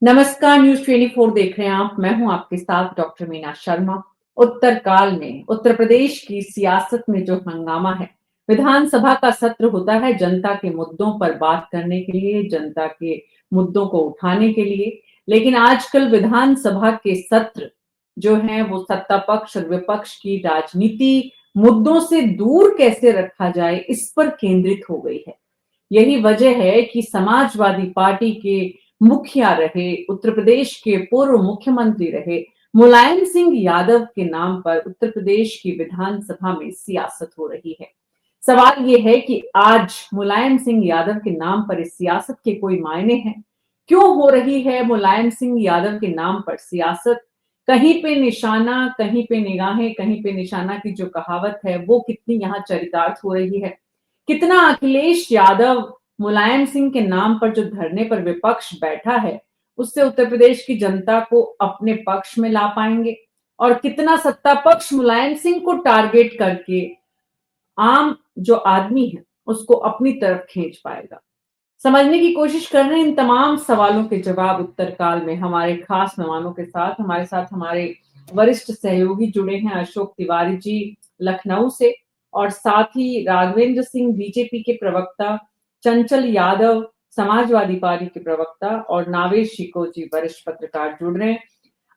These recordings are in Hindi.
नमस्कार, न्यूज 24 देख रहे हैं आप। मैं हूं आपके साथ डॉक्टर मीना शर्मा। उत्तरकाल में उत्तर प्रदेश की सियासत में जो हंगामा है, विधानसभा का सत्र होता है जनता के मुद्दों पर बात करने के लिए, जनता के मुद्दों को उठाने के लिए। लेकिन आजकल विधानसभा के सत्र जो हैं वो सत्ता पक्ष और विपक्ष की राजनीति मुद्दों से दूर कैसे रखा जाए, इस पर केंद्रित हो गई है। यही वजह है कि समाजवादी पार्टी के मुखिया रहे, उत्तर प्रदेश के पूर्व मुख्यमंत्री रहे मुलायम सिंह यादव के नाम पर उत्तर प्रदेश की विधानसभा में सियासत हो रही है। सवाल ये है कि आज मुलायम सिंह यादव के नाम पर इस सियासत के कोई मायने हैं? क्यों हो रही है मुलायम सिंह यादव के नाम पर सियासत? कहीं पे निशाना, कहीं पे निगाहें, कहीं पे निशाना की जो कहावत है वो कितनी यहाँ चरितार्थ हो रही है? कितना अखिलेश यादव मुलायम सिंह के नाम पर जो धरने पर विपक्ष बैठा है, उससे उत्तर प्रदेश की जनता को अपने पक्ष में ला पाएंगे? और कितना सत्ता पक्ष मुलायम सिंह को टारगेट करके आम जो आदमी है उसको अपनी तरफ खींच पाएगा? समझने की कोशिश कर रहे हैं इन तमाम सवालों के जवाब उत्तरकाल में हमारे खास मेहमानों के साथ। हमारे साथ हमारे वरिष्ठ सहयोगी जुड़े हैं, अशोक तिवारी जी लखनऊ से, और साथ ही राघवेंद्र सिंह बीजेपी के प्रवक्ता, चंचल यादव समाजवादी पार्टी के प्रवक्ता और नावेश शिको जी वरिष्ठ पत्रकार जुड़ रहे हैं।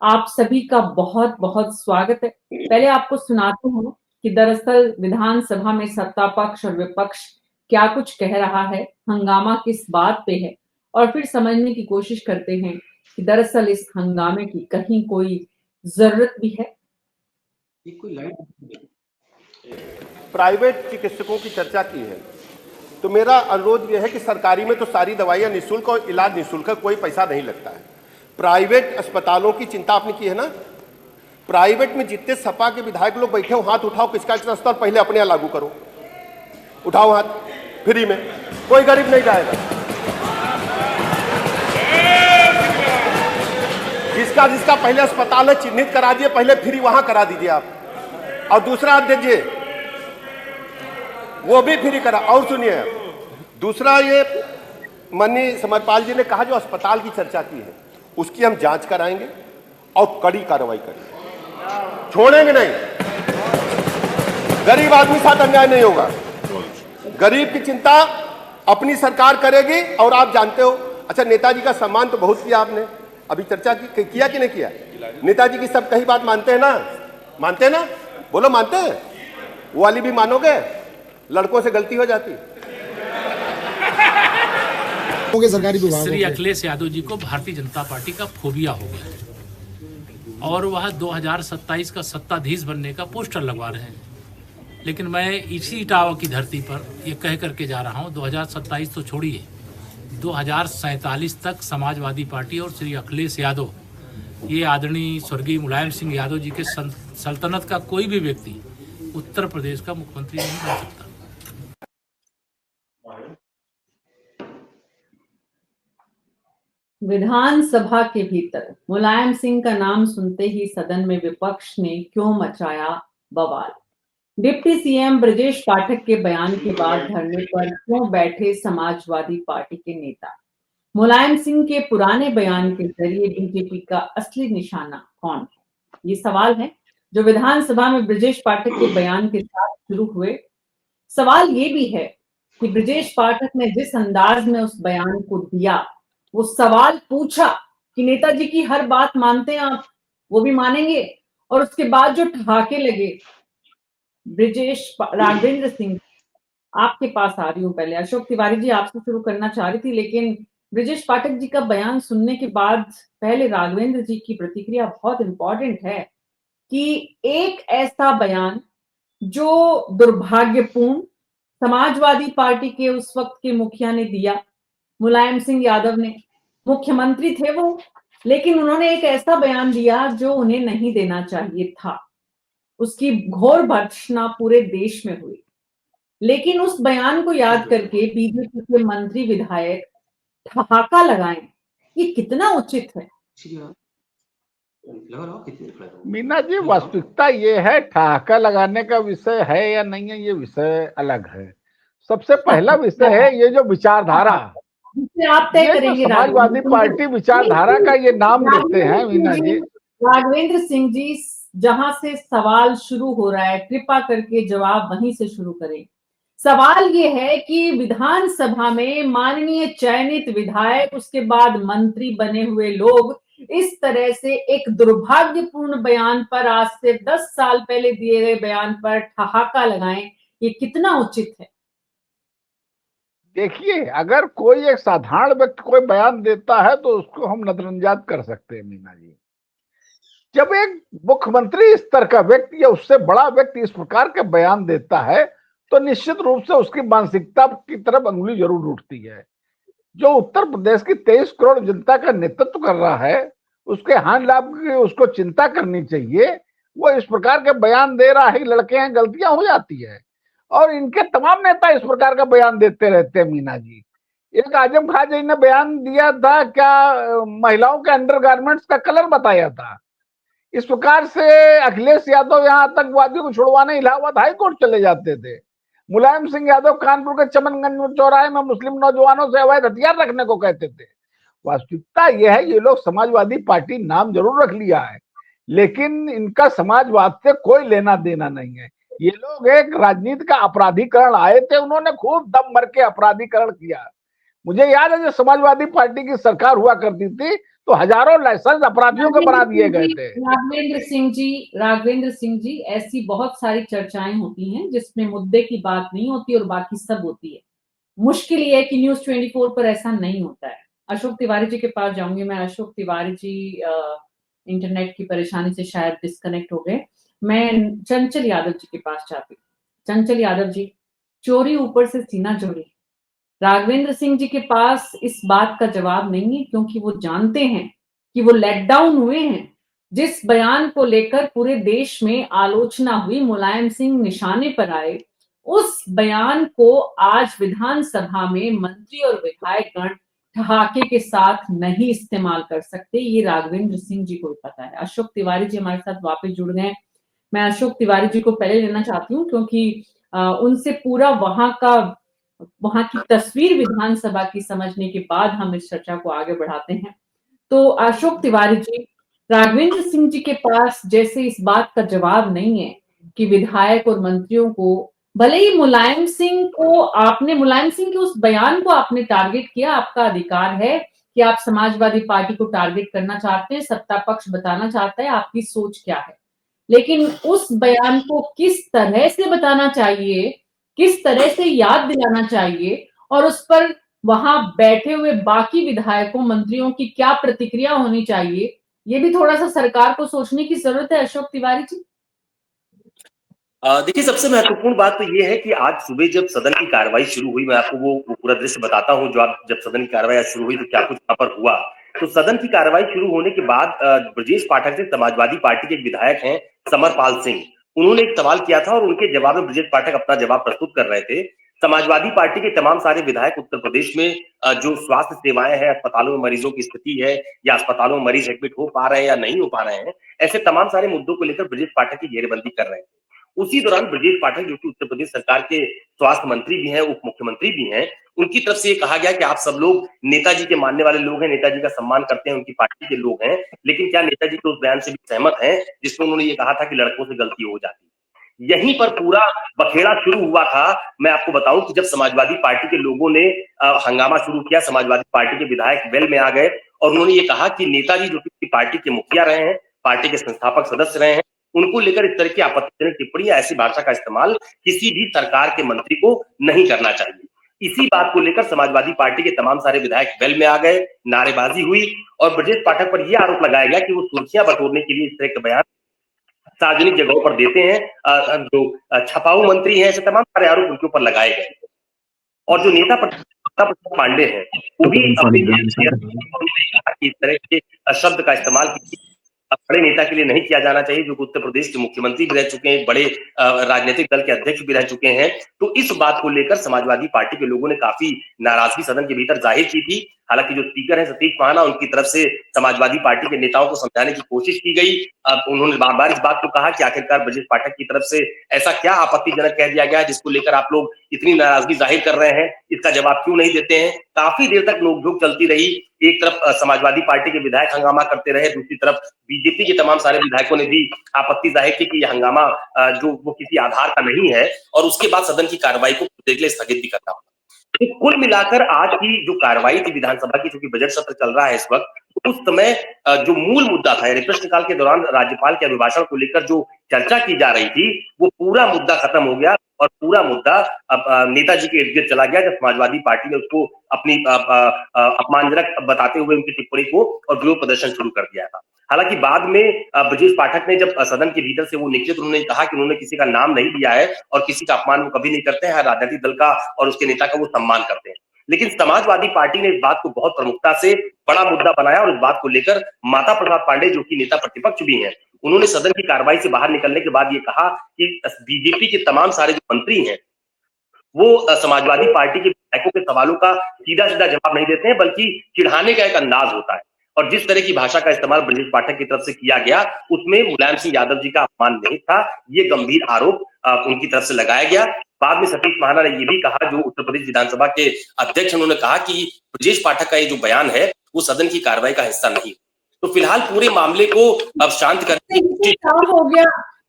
आप सभी का बहुत बहुत स्वागत है। पहले आपको सुनाती हूँ कि दरअसल विधानसभा में सत्ता पक्ष और विपक्ष क्या कुछ कह रहा है, हंगामा किस बात पे है, और फिर समझने की कोशिश करते हैं कि दरअसल इस हंगामे की कहीं कोई जरूरत भी है। प्राइवेट चिकित्सकों की चर्चा की है, तो मेरा अनुरोध यह है कि सरकारी में तो सारी दवाइयां निःशुल्क और इलाज निःशुल्क है, कोई पैसा नहीं लगता है। प्राइवेट अस्पतालों की चिंता आपने की है ना? प्राइवेट में जितने सपा के विधायक लोग बैठे हो, हाथ उठाओ, किसका स्तर पहले अपने यहाँ लागू करो। उठाओ हाथ, फ्री में, कोई गरीब नहीं जाएगा। जिसका जिसका पहले अस्पताल है चिन्हित करा दिए, पहले फ्री वहां करा दीजिए आप, और दूसरा दीजिए वो भी फ्री करा। और सुनिए, दूसरा ये मनी समरपाल जी ने कहा जो अस्पताल की चर्चा की है उसकी हम जांच कराएंगे और कड़ी कार्रवाई करेंगे, छोड़ेंगे नहीं। गरीब आदमी साथ अन्याय नहीं होगा। गरीब की चिंता अपनी सरकार करेगी। और आप जानते हो, अच्छा, नेताजी का सम्मान तो बहुत किया आपने, अभी चर्चा किया कि नहीं किया? नेताजी की सब कही बात मानते हैं ना? मानते हैं ना? बोलो मानते हैं? वो वाली भी मानोगे? लड़कों से गलती हो जाती। सरकारी श्री अखिलेश यादव जी को भारतीय जनता पार्टी का फोबिया हो गया है और वह 2027 का सत्ताधीश बनने का पोस्टर लगवा रहे हैं। लेकिन मैं इसी इटावा की धरती पर ये कह करके जा रहा हूँ, 2027 तो छोड़िए, 2047 तक समाजवादी पार्टी और श्री अखिलेश यादव, ये आदरणीय स्वर्गीय मुलायम सिंह यादव जी के सल्तनत का कोई भी व्यक्ति उत्तर प्रदेश का मुख्यमंत्री नहीं बन सकता। विधानसभा के भीतर मुलायम सिंह का नाम सुनते ही सदन में विपक्ष ने क्यों मचाया बवाल? डिप्टी सीएम ब्रजेश पाठक के बयान के बाद धरने पर क्यों बैठे समाजवादी पार्टी के नेता? मुलायम सिंह के पुराने बयान के जरिए बीजेपी का असली निशाना कौन है? ये सवाल है जो विधानसभा में ब्रजेश पाठक के बयान के साथ शुरू हुए। सवाल ये भी है कि ब्रजेश पाठक ने जिस अंदाज में उस बयान को दिया, वो सवाल पूछा कि नेताजी की हर बात मानते हैं आप, वो भी मानेंगे? और उसके बाद जो ठहाके लगे, राघवेंद्र सिंह, आपके पास आ रही हूँ। पहले अशोक तिवारी जी आपसे शुरू करना चाह रही थी, लेकिन ब्रजेश पाठक जी का बयान सुनने के बाद पहले राघवेंद्र जी की प्रतिक्रिया बहुत इंपॉर्टेंट है कि एक ऐसा बयान जो दुर्भाग्यपूर्ण समाजवादी पार्टी के उस वक्त के मुखिया ने दिया, मुलायम सिंह यादव ने, मुख्यमंत्री थे वो, लेकिन उन्होंने एक ऐसा बयान दिया जो उन्हें नहीं देना चाहिए था। उसकी घोर भर्त्सना पूरे देश में हुई। लेकिन उस बयान को याद करके बीजेपी के मंत्री विधायक ठहाका लगाएं, ये कितना उचित है? मीना जी, वास्तविकता ये है, ठहाका लगाने का विषय है या नहीं है, ये विषय अलग है। सबसे पहला विषय है ये जो विचारधारा, जिसे आप तय ये जो करेंगे। समाजवादी पार्टी विचारधारा का ये नाम लेते हैं मीना जी। राघवेंद्र सिंह जी, जहां से सवाल शुरू हो रहा है, कृपा करके जवाब वहीं से शुरू करें। सवाल ये है कि विधानसभा में माननीय चयनित विधायक, उसके बाद मंत्री बने हुए लोग इस तरह से एक दुर्भाग्यपूर्ण बयान पर, आज से 10 साल पहले दिए गए बयान पर ठहाका लगाएं, ये कितना उचित है? देखिए, अगर कोई एक साधारण व्यक्ति कोई बयान देता है तो उसको हम नजरअंदाज कर सकते हैं मीना जी। जब एक मुख्यमंत्री स्तर का व्यक्ति या उससे बड़ा व्यक्ति इस प्रकार के बयान देता है तो निश्चित रूप से उसकी मानसिकता की तरफ अंगुली जरूर उठती है। जो उत्तर प्रदेश की 23 करोड़ जनता का नेतृत्व कर रहा है, उसके हानि लाभ की उसको चिंता करनी चाहिए। वो इस प्रकार के बयान दे रहा है, लड़के हैं, गलतियां हो जाती है, और इनके तमाम नेता इस प्रकार का बयान देते रहते हैं मीना जी। एक आजम खान जी ने बयान दिया था, क्या महिलाओं के अंडरगारमेंट्स का कलर बताया था। इस प्रकार से अखिलेश यादव यहाँ आतंकवादियों को छुड़वाने इलाहाबाद हाईकोर्ट चले जाते थे। मुलायम सिंह यादव कानपुर के चमनगंज चौराहे में मुस्लिम नौजवानों से अवैध हथियार रखने को कहते थे। वास्तविकता यह है, ये लोग समाजवादी पार्टी नाम जरूर रख लिया है, लेकिन इनका समाजवाद से कोई लेना देना नहीं है। ये लोग एक राजनीति का अपराधीकरण आए थे, उन्होंने खूब दम भर के अपराधीकरण किया। मुझे याद है, जब समाजवादी पार्टी की सरकार हुआ करती थी तो हजारों लाइसेंस अपराधियों के बना दिए गए थे। राघवेंद्र सिंह जी, ऐसी बहुत सारी चर्चाएं होती हैं जिसमें मुद्दे की बात नहीं होती और बाकी सब होती है। मुश्किल ये है कि न्यूज़ 24 पर ऐसा नहीं होता है। अशोक तिवारी जी के पास जाऊंगी मैं। अशोक तिवारी जी इंटरनेट की परेशानी से शायद डिस्कनेक्ट हो गए। मैं चंचल यादव जी के पास जाती हूँ। चंचल यादव जी, चोरी ऊपर से सीना जोड़ी। राघवेंद्र सिंह जी के पास इस बात का जवाब नहीं है, क्योंकि वो जानते हैं कि वो लेट डाउन हुए हैं। जिस बयान को लेकर पूरे देश में आलोचना हुई, मुलायम सिंह निशाने पर आए, उस बयान को आज विधानसभा में मंत्री और विधायक गण ठहाके के साथ नहीं इस्तेमाल कर सकते। ये राघवेंद्र सिंह जी को भी पता है। अशोक तिवारी जी हमारे साथ वापस जुड़ गए। मैं अशोक तिवारी जी को पहले लेना चाहती हूँ, क्योंकि उनसे पूरा वहां की तस्वीर विधानसभा की समझने के बाद हम इस चर्चा को आगे बढ़ाते हैं। तो अशोक तिवारी जी, राघवेंद्र सिंह जी के पास जैसे इस बात का जवाब नहीं है कि विधायक और मंत्रियों को, भले ही मुलायम सिंह के उस बयान को आपने टारगेट किया, आपका अधिकार है कि आप समाजवादी पार्टी को टारगेट करना चाहते हैं, सत्ता पक्ष बताना चाहता है, आपकी सोच क्या है। लेकिन उस बयान को किस तरह से बताना चाहिए, किस तरह से याद दिलाना चाहिए, और उस पर वहां बैठे हुए बाकी विधायकों, मंत्रियों की क्या प्रतिक्रिया होनी चाहिए, ये भी थोड़ा सा सरकार को सोचने की जरूरत है। अशोक तिवारी जी, देखिए, सबसे महत्वपूर्ण बात तो ये है कि आज सुबह जब सदन की कार्रवाई शुरू हुई, मैं आपको वो पूरा दृश्य बताता हूँ। जब सदन की कार्रवाई आज शुरू हुई तो क्या कुछ वहां पर हुआ। तो सदन की कार्रवाई शुरू होने के बाद ब्रजेश पाठक से, समाजवादी पार्टी के एक विधायक हैं समरपाल सिंह, उन्होंने एक सवाल किया था और उनके जवाब में ब्रजेश पाठक अपना जवाब प्रस्तुत कर रहे थे। समाजवादी पार्टी के तमाम सारे विधायक उत्तर प्रदेश में जो स्वास्थ्य सेवाएं हैं, अस्पतालों में मरीजों की स्थिति है, या अस्पतालों में मरीज एडमिट हो पा रहे हैं या नहीं हो पा रहे हैं, ऐसे तमाम सारे मुद्दों को लेकर ब्रजेश पाठक की घेरेबंदी कर रहे थे। उसी दौरान ब्रजेश पाठक, जो कि उत्तर प्रदेश सरकार के स्वास्थ्य मंत्री भी हैं, उप मुख्यमंत्री भी हैं, उनकी तरफ से ये कहा गया कि आप सब लोग नेताजी के मानने वाले लोग हैं, नेताजी का सम्मान करते हैं, उनकी पार्टी के लोग हैं, लेकिन क्या नेताजी के उस बयान से भी सहमत हैं जिसमें उन्होंने ये कहा था कि लड़कों से गलती हो जाती है। यहीं पर पूरा बखेड़ा शुरू हुआ था। मैं आपको बताऊं कि जब समाजवादी पार्टी के लोगों ने हंगामा शुरू किया, समाजवादी पार्टी के विधायक वेल में आ गए और उन्होंने ये कहा कि नेताजी, जो कि पार्टी के मुखिया रहे हैं, पार्टी के संस्थापक सदस्य रहे हैं, उनको लेकर इस तरह की आपत्तिजनक टिप्पणी या ऐसी भाषा का इस्तेमाल किसी भी सरकार के मंत्री को नहीं करना चाहिए। इसी बात को लेकर समाजवादी पार्टी के तमाम सारे विधायक वेल में आ गए, नारेबाजी हुई और ब्रजेश पाठक पर यह आरोप लगाया गया कि वो सुर्खियां बटोरने के लिए इस तरह के बयान सार्वजनिक जगहों पर देते हैं। जो छपाऊ मंत्री हैं, ऐसे तमाम सारे आरोप उनके ऊपर लगाए गए। और जो नेता प्रताप पांडे हैं, वो भी अपने इस तरह के शब्द का इस्तेमाल बड़े नेता के लिए नहीं किया जाना चाहिए, जो उत्तर प्रदेश के मुख्यमंत्री भी रह चुके हैं, बड़े राजनीतिक दल के अध्यक्ष भी रह चुके हैं। तो इस बात को लेकर समाजवादी पार्टी के लोगों ने काफी नाराजगी सदन के भीतर जाहिर की थी हालांकि जो स्पीकर है सतीश महाना, उनकी तरफ से समाजवादी पार्टी के नेताओं को समझाने की कोशिश की गई। उन्होंने बार बार इस बात को कहा कि आखिरकार ब्रजेश पाठक की तरफ से ऐसा क्या आपत्तिजनक कह दिया गया है जिसको लेकर आप लोग इतनी नाराजगी जाहिर कर रहे हैं, इसका जवाब क्यों नहीं देते हैं। काफी देर तक नोकझोंक चलती रही। एक तरफ समाजवादी पार्टी के विधायक हंगामा करते रहे, दूसरी तरफ बीजेपी के तमाम सारे विधायकों ने भी आपत्ति जाहिर की कि यह हंगामा जो वो किसी आधार का नहीं है, और उसके बाद सदन की कार्रवाई को देख ले स्थगित भी करना होगा। तो कुल मिलाकर आज की जो कार्रवाई थी विधानसभा की, चूंकि बजट सत्र चल रहा है इस वक्त, उस समय जो मूल मुद्दा था, यानी प्रश्नकाल के दौरान राज्यपाल के अभिभाषण को लेकर जो चर्चा की जा रही थी, वो पूरा मुद्दा खत्म हो गया और पूरा मुद्दा नेताजी के इर्द गिर्द चला गया, जब समाजवादी पार्टी ने उसको अपनी अपमानजनक बताते हुए उनकी टिप्पणी को और विरोध प्रदर्शन शुरू कर दिया था। हालांकि बाद में ब्रजेश पाठक ने जब सदन के भीतर से वो निकले तो उन्होंने कहा कि उन्होंने किसी का नाम नहीं लिया है और किसी का अपमान वो कभी नहीं करते हैं, हर राजनीतिक दल का और उसके नेता का वो सम्मान करते हैं। लेकिन समाजवादी पार्टी ने इस बात को बहुत प्रमुखता से बड़ा मुद्दा बनाया और इस बात को लेकर माता प्रसाद पांडे, जो कि नेता प्रतिपक्ष भी हैं, उन्होंने सदन की कार्रवाई से बाहर निकलने के बाद ये कहा कि बीजेपी के तमाम सारे जो मंत्री हैं वो समाजवादी पार्टी के विधायकों के सवालों का सीधा सीधा जवाब नहीं देते हैं, बल्कि चिढ़ाने का एक अंदाज होता है। और जिस तरह की भाषा का इस्तेमाल ब्रजेश पाठक की तरफ से किया गया, उसमें मुलायम सिंह यादव जी का अपमान नहीं था, ये गंभीर आरोप उनकी तरफ से लगाया गया। बाद में सतीश महाना ने ये भी कहा, जो उत्तर प्रदेश विधानसभा के अध्यक्ष, उन्होंने कहा कि ब्रजेश पाठक का ये जो बयान है वो सदन की कार्रवाई का हिस्सा नहीं। तो फिलहाल पूरे मामले को अब शांत करने साफ हो गया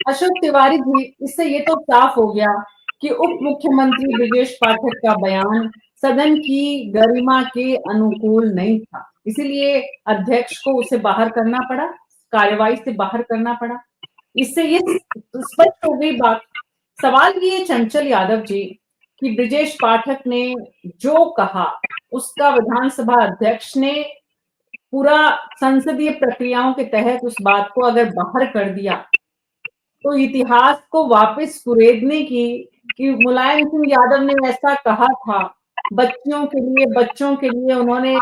अशोक तिवारी जी, इससे ये तो साफ हो गया कि उप मुख्यमंत्री ब्रजेश पाठक का बयान सदन की गरिमा के अनुकूल नहीं था, इसीलिए अध्यक्ष को उसे बाहर करना पड़ा, कार्यवाही से बाहर करना पड़ा। इससे ये स्पष्ट हो गई बात। सवाल ये चंचल यादव जी कि ब्रजेश पाठक ने जो कहा उसका विधानसभा अध्यक्ष ने पूरा संसदीय प्रक्रियाओं के तहत उस बात को अगर बाहर कर दिया तो इतिहास को वापस कुरेदने की कि मुलायम सिंह यादव ने ऐसा कहा था, बच्चों के लिए उन्होंने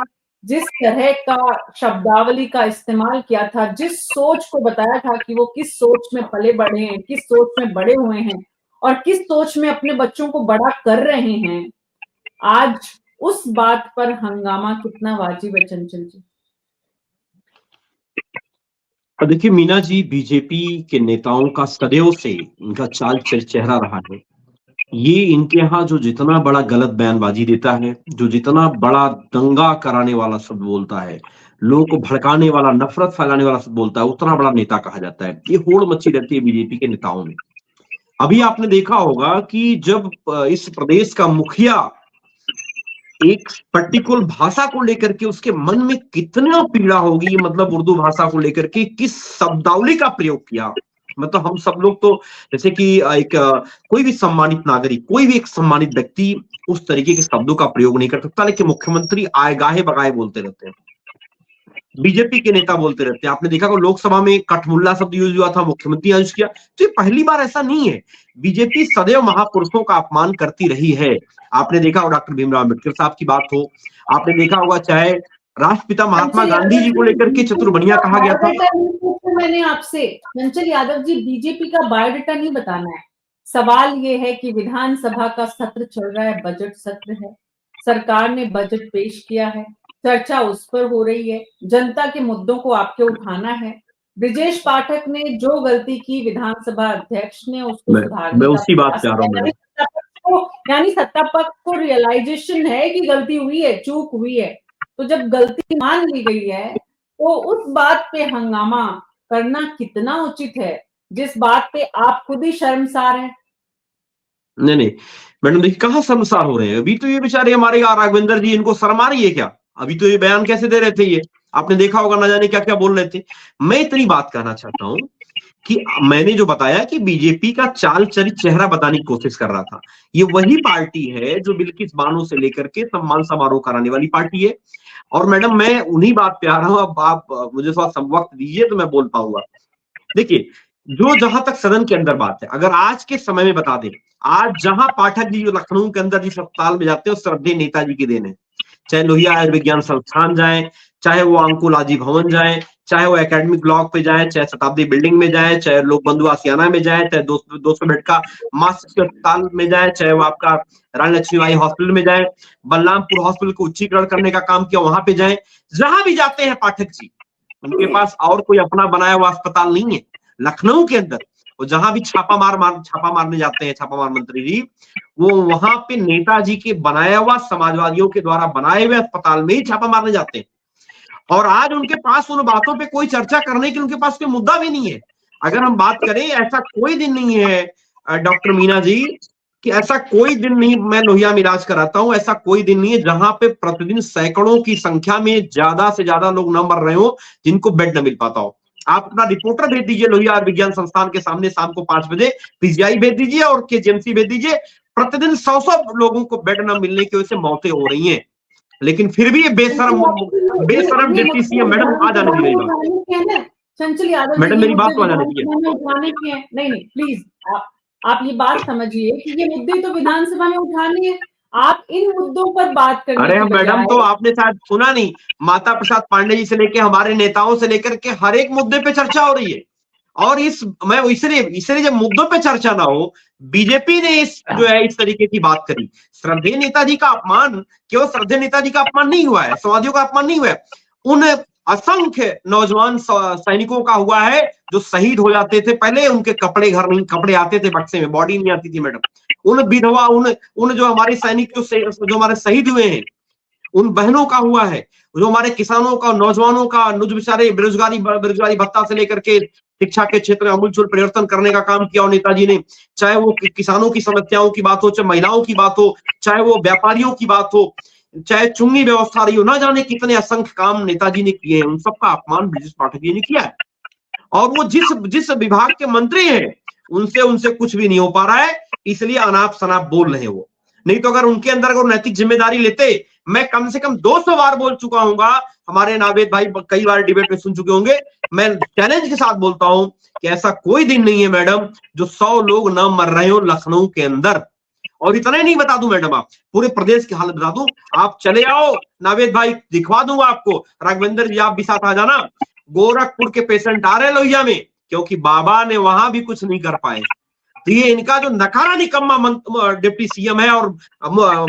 जिस तरह का शब्दावली का इस्तेमाल किया था, जिस सोच को बताया था कि वो किस सोच में पले बढ़े हैं, किस सोच में बड़े हुए हैं और किस सोच में अपने बच्चों को बड़ा कर रहे हैं, आज उस बात पर हंगामा कितना वाजिब है चंचल जी? देखिए मीना जी, बीजेपी के नेताओं का सदैव से इनका चाल चेहरा रहा है, ये इनके यहाँ जो जितना बड़ा गलत बयानबाजी देता है, जो जितना बड़ा दंगा कराने वाला शब्द बोलता है, लोगों को भड़काने वाला, नफरत फैलाने वाला शब्द बोलता है, उतना बड़ा नेता कहा जाता है। ये होड़ मची रहती है बीजेपी के नेताओं में। अभी आपने देखा होगा कि जब इस प्रदेश का मुखिया एक पर्टिकुलर भाषा को लेकर के उसके मन में कितना पीड़ा होगी, मतलब उर्दू भाषा को लेकर के किस शब्दावली का प्रयोग किया, मतलब हम सब लोग तो जैसे कि एक कोई भी सम्मानित नागरिक, कोई भी एक सम्मानित व्यक्ति उस तरीके के शब्दों का प्रयोग नहीं कर सकता, लेकिन मुख्यमंत्री आए गाहे बगाए बोलते रहते हैं, बीजेपी के नेता बोलते रहते हैं। आपने देखा कि लोकसभा में कठमुल्ला शब्द यूज हुआ था, मुख्यमंत्री यूज किया। तो ये पहली बार ऐसा नहीं है, बीजेपी सदैव महापुरुषों का अपमान करती रही है। आपने देखा होगा डॉक्टर भीमराव अम्बेडकर साहब की बात हो, आपने देखा होगा चाहे राष्ट्रपिता महात्मा गांधी जी को लेकर के चतुर्बनिया कहा गया था। मैंने आपसे चंचल यादव जी बीजेपी का बायोडाटा नहीं बताना है, सवाल ये है कि विधानसभा का सत्र चल रहा है, बजट सत्र है, सरकार ने बजट पेश किया है, चर्चा उस पर हो रही है, जनता के मुद्दों को आपके उठाना है। ब्रजेश पाठक ने जो गलती की, विधानसभा अध्यक्ष ने उसको सुधारने उसी बात पे आ रहा हूं, यानी सत्ता पक्ष को रियलाइजेशन है कि गलती हुई है, चूक हुई है, तो जब गलती मान ली गई है तो उस बात पे हंगामा करना कितना उचित है, जिस बात पे आप खुद ही शर्मसार हैं। नहीं मैडम, देखिए कहाँ शर्मसार हो रहे हैं, अभी तो ये बेचारे हमारे राघवेंद्र जी, इनको शर्म आ रही है क्या? अभी तो ये बयान कैसे दे रहे थे, ये आपने देखा होगा, ना जाने क्या क्या बोल रहे थे। मैं इतनी बात कहना चाहता हूं कि मैंने जो बताया कि बीजेपी का चाल चरित चेहरा बताने की कोशिश कर रहा था, ये वही पार्टी है जो बिल्किस बानो से लेकर के सम्मान समारोह कराने वाली पार्टी है। और मैडम मैं उन्हीं बात पे आ रहा हूं, अब आप मुझे थोड़ा वक्त दीजिए तो मैं बोल पाऊंगा। देखिए, जो जहां तक सदन के अंदर बात है, अगर आज के समय में बता दें, आज जहां पाठक जी जो लखनऊ के अंदर जिस अस्पताल में जाते हैं, श्रद्धेय नेताजी की देन है। चाहे लोहिया आयुर्विज्ञान संस्थान जाएं, चाहे वो अंकुलाजी भवन जाए, चाहे वो एकेडमिक ब्लॉक पे जाए, चाहे शताब्दी बिल्डिंग में जाए, चाहे लोक बंधु आसियाना में जाए, चाहे 200 बेड का मास्टर अस्पताल में जाए, चाहे वो आपका रानी लक्ष्मीबाई हॉस्पिटल में जाए, बलरामपुर हॉस्पिटल को उच्चीकरण करने का काम किया, वहां पे जाए। जहां भी जाते हैं पाठक जी, उनके पास और कोई अपना बनाया हुआ अस्पताल नहीं है। लखनऊ के अंदर वो जहां भी छापा मारने जाते हैं छापामार मंत्री जी, वो वहां पे नेताजी के बनाया हुआ समाजवादियों के द्वारा बनाए हुए अस्पताल में ही छापा मारने जाते हैं। और आज उनके पास उन बातों पे कोई चर्चा करने के उनके पास कोई मुद्दा भी नहीं है। अगर हम बात करें, ऐसा कोई दिन नहीं है डॉक्टर मीना जी कि ऐसा कोई दिन नहीं, मैं लोहिया में इलाज कराता हूं, ऐसा कोई दिन नहीं है जहां पे प्रतिदिन सैकड़ों की संख्या में ज्यादा से ज्यादा लोग न मर रहे हो जिनको बेड न मिल पाता हो। आप अपना रिपोर्टर भेज दीजिए लोहिया विज्ञान संस्थान के सामने शाम को 5 बजे, पीजीआई भेज दीजिए और केजीएमसी भेज दीजिए, प्रतिदिन 100 लोगों को बेड न मिलने की वजह से मौतें हो रही हैं। लेकिन फिर भी ये बेशरम डिप्टी सीएम मैडम आ जाने दीजिएगा। चंचल यादव मैडम मेरी बात तो आ जाने दीजिए। नहीं प्लीज आप ये बात समझिए कि ये मुद्दे तो विधानसभा में उठाने हैं, आप इन मुद्दों पर बात करने। अरे मैडम, तो आपने शायद सुना नहीं, माता प्रसाद पांडे जी से लेकर हमारे नेताओं से लेकर के हर एक मुद्दे पे चर्चा हो रही है। और मैं इसलिए जब मुद्दों पे चर्चा ना हो, बीजेपी ने इस तरीके की बात करी। श्रद्धेय नेताजी का अपमान, केवल श्रद्धेय नेताजी का अपमान नहीं हुआ है, समाधियों का अपमान नहीं हुआ है, उन असंख्य नौजवान सैनिकों का हुआ है जो शहीद हो जाते थे। पहले उनके कपड़े आते थे बक्से में, बॉडी नहीं आती थी मैडम। उन विधवा, उन जो हमारे सैनिक जो हमारे शहीद हुए हैं, उन बहनों का हुआ है, जो हमारे किसानों का, नौजवानों का, बेचारे बेरोजगारी भत्ता से लेकर के शिक्षा के क्षेत्र में अमूलचूल परिवर्तन करने का काम किया नेताजी ने। चाहे वो किसानों की समस्याओं की बात हो, चाहे महिलाओं की बात हो, चाहे वो व्यापारियों की बात हो, चाहे चुंगी व्यवस्था रही हो, ना जाने कितने असंख्य काम नेताजी ने किए हैं। उन सबका अपमान ब्रजेश पाठक जी ने किया है। और वो जिस विभाग के मंत्री हैं, उनसे कुछ भी नहीं हो पा रहा है, इसलिए अनाप शनाप बोल रहे हैं वो। नहीं तो अगर उनके अंदर अगर नैतिक जिम्मेदारी लेते, मैं कम से कम 200 बार बोल चुका हूंगा, हमारे नावेद भाई कई बार डिबेट में सुन चुके होंगे, मैं चैलेंज के साथ बोलता हूं कि ऐसा कोई दिन नहीं है मैडम जो 100 लोग न मर रहे हो लखनऊ के अंदर। और इतना ही नहीं बता दूं मैडम, आप पूरे प्रदेश की हालत बता दूं, आप चले आओ नावेद भाई, दिखवा दूंगा आपको। राघवेंद्र जी आप भी साथ आ जाना। गोरखपुर के पेशेंट आ रहे हैं लोहिया में, क्योंकि बाबा ने वहां भी कुछ नहीं कर पाए। तो ये इनका जो नकारा निकम्मा डिप्टी सीएम है और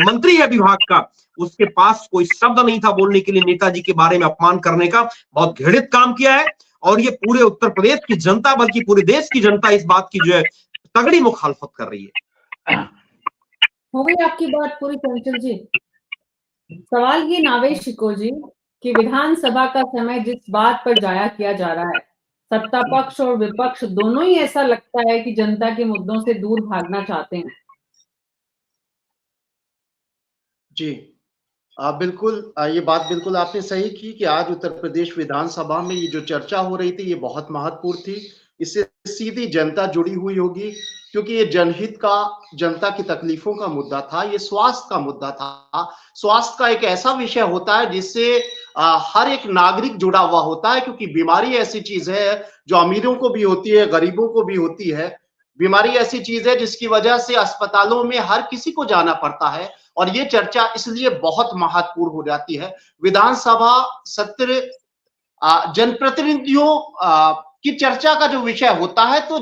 मंत्री है विभाग का, उसके पास कोई शब्द नहीं था बोलने के लिए नेताजी के बारे में अपमान करने का। बहुत घृणित काम किया है। और ये पूरे उत्तर प्रदेश की जनता, बल्कि पूरे देश की जनता इस बात की जो है तगड़ी मुखालफत कर रही है। हो गई आपकी बात पूरी चंचल जी। सवाल ये नावेद शिको जी कि विधानसभा का समय जिस बात पर जाया किया जा रहा है, सत्ता पक्ष और विपक्ष दोनों ही ऐसा लगता है कि जनता के मुद्दों से दूर भागना चाहते हैं। जी बिल्कुल, ये बात बिल्कुल आपने सही की कि आज उत्तर प्रदेश विधानसभा में ये जो चर्चा हो रही थी ये बहुत महत्वपूर्ण थी। इससे सीधी जनता जुड़ी हुई होगी, क्योंकि ये जनहित का, जनता की तकलीफों का मुद्दा था, ये स्वास्थ्य का मुद्दा था। स्वास्थ्य का एक ऐसा विषय होता है जिससे हर एक नागरिक जुड़ा हुआ होता है, क्योंकि बीमारी ऐसी चीज है जो अमीरों को भी होती है, गरीबों को भी होती है। बीमारी ऐसी चीज है जिसकी वजह से अस्पतालों में हर किसी को जाना पड़ता है, और ये चर्चा इसलिए बहुत महत्वपूर्ण हो जाती है। विधानसभा सत्र जनप्रतिनिधियों की चर्चा का जो विषय होता है, तो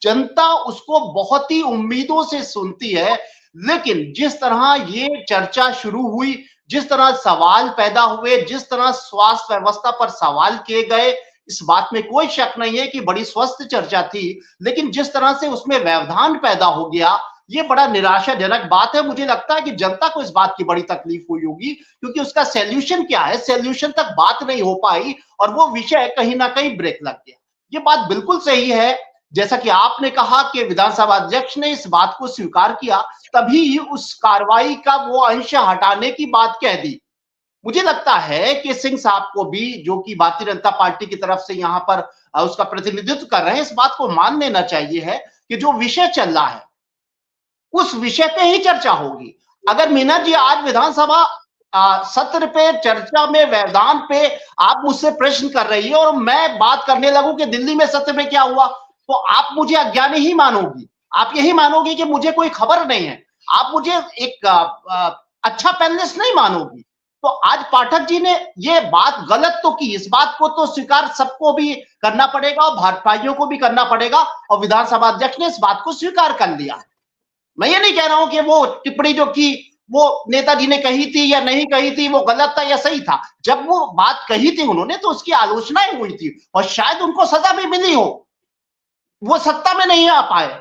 जनता उसको बहुत ही उम्मीदों से सुनती है। लेकिन जिस तरह ये चर्चा शुरू हुई, जिस तरह सवाल पैदा हुए, जिस तरह स्वास्थ्य व्यवस्था पर सवाल किए गए, इस बात में कोई शक नहीं है कि बड़ी स्वस्थ चर्चा थी, लेकिन जिस तरह से उसमें व्यवधान पैदा हो गया, ये बड़ा निराशाजनक बात है। मुझे लगता है कि जनता को इस बात की बड़ी तकलीफ हुई होगी, क्योंकि उसका सॉल्यूशन क्या है, सॉल्यूशन तक बात नहीं हो पाई और वो विषय कहीं ना कहीं ब्रेक लग गया। ये बात बिल्कुल सही है, जैसा कि आपने कहा कि विधानसभा अध्यक्ष ने इस बात को स्वीकार किया, तभी उस कार्रवाई का वो अंश हटाने की बात कह दी। मुझे लगता है कि सिंह साहब को भी, जो कि भारतीय जनता पार्टी की तरफ से यहाँ पर उसका प्रतिनिधित्व कर रहे हैं, इस बात को मान लेना चाहिए है कि जो विषय चल रहा है उस विषय पे ही चर्चा होगी। अगर मीना जी आज विधानसभा सत्र पे, चर्चा में, व्यवधान पे आप मुझसे प्रश्न कर रही है और मैं बात करने लगूं कि दिल्ली में सत्र में क्या हुआ, तो आप मुझे अज्ञानी ही मानोगी। आप यही मानोगी कि मुझे कोई खबर नहीं है। आप मुझे एक अच्छा पैनलिस्ट नहीं मानोगी। तो आज पाठक जी ने ये बात गलत तो की, इस बात को तो स्वीकार सबको भी करना पड़ेगा और भाजपाइयों को भी करना पड़ेगा, और विधानसभा अध्यक्ष ने इस बात को स्वीकार कर लिया। मैं ये नहीं कह रहा हूं कि वो टिप्पणी जो की वो नेताजी ने कही थी या नहीं कही थी, वो गलत था या सही था। जब वो बात कही थी उन्होंने तो उसकी आलोचनाएं हुई थी और शायद उनको सजा भी मिली हो, वो सत्ता में नहीं आ पाए।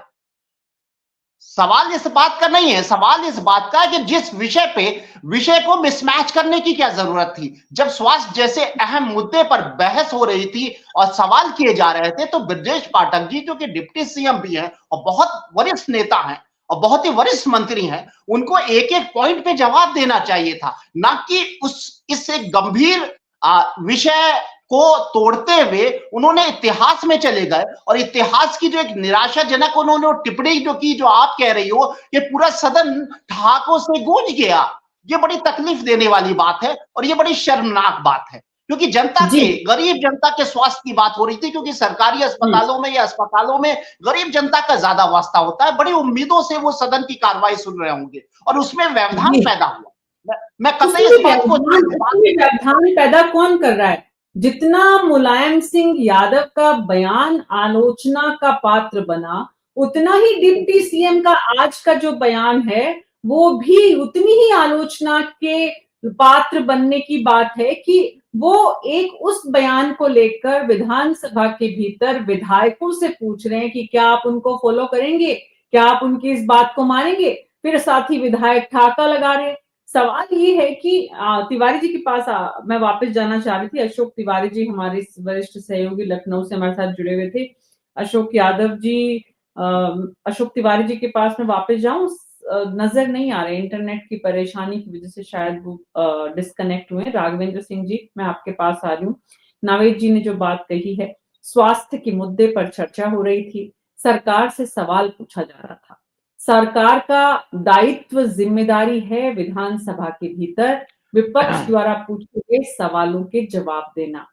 सवाल इस बात का नहीं है, सवाल इस बात का है कि जिस विषय को मिसमैच करने की क्या जरूरत थी। जब स्वास्थ्य जैसे अहम मुद्दे पर बहस हो रही थी और सवाल किए जा रहे थे, तो ब्रजेश पाठक जी जो कि डिप्टी सीएम भी हैं और बहुत वरिष्ठ नेता हैं और बहुत ही वरिष्ठ मंत्री हैं, उनको एक एक पॉइंट पे जवाब देना चाहिए था, ना कि इस एक गंभीर विषय को तोड़ते हुए उन्होंने इतिहास में चले गए और इतिहास की जो एक निराशाजनक उन्होंने टिप्पणी जो की, जो आप कह रही हो, ये पूरा सदन ठहाकों से गूंज गया। ये बड़ी तकलीफ देने वाली बात है और ये बड़ी शर्मनाक बात है, क्योंकि जनता के, गरीब जनता के स्वास्थ्य की बात हो रही थी, क्योंकि सरकारी अस्पतालों में या अस्पतालों में गरीब जनता का ज्यादा वास्ता होता है। बड़ी उम्मीदों से वो सदन की कार्रवाई सुन रहे होंगे और उसमें व्यवधान पैदा हुआ। मैं कतई इस बात को, व्यवधान पैदा कौन कर रहा है? जितना मुलायम सिंह यादव का बयान आलोचना का पात्र बना, उतना ही डिप्टी सीएम का आज का जो बयान है वो भी उतनी ही आलोचना के पात्र बनने की बात है कि वो एक उस बयान को लेकर विधानसभा के भीतर विधायकों से पूछ रहे हैं कि क्या आप उनको फॉलो करेंगे, क्या आप उनकी इस बात को मानेंगे। फिर साथ ही विधायक ठाका लगा रहे। सवाल ये है कि तिवारी जी के पास मैं वापस जाना चाह रही थी। अशोक तिवारी जी हमारे वरिष्ठ सहयोगी लखनऊ से हमारे साथ जुड़े हुए थे। अशोक यादव जी, अशोक तिवारी जी के पास मैं वापस जाऊं, नजर नहीं आ रहे, इंटरनेट की परेशानी की वजह से शायद वो डिस्कनेक्ट हुए। राघवेंद्र सिंह जी, मैं आपके पास आ रही हूँ। नावेद जी ने जो बात कही है, स्वास्थ्य के मुद्दे पर चर्चा हो रही थी, सरकार से सवाल पूछा जा रहा था। सरकार का दायित्व, जिम्मेदारी है विधानसभा के भीतर विपक्ष द्वारा पूछे गए सवालों के जवाब देना।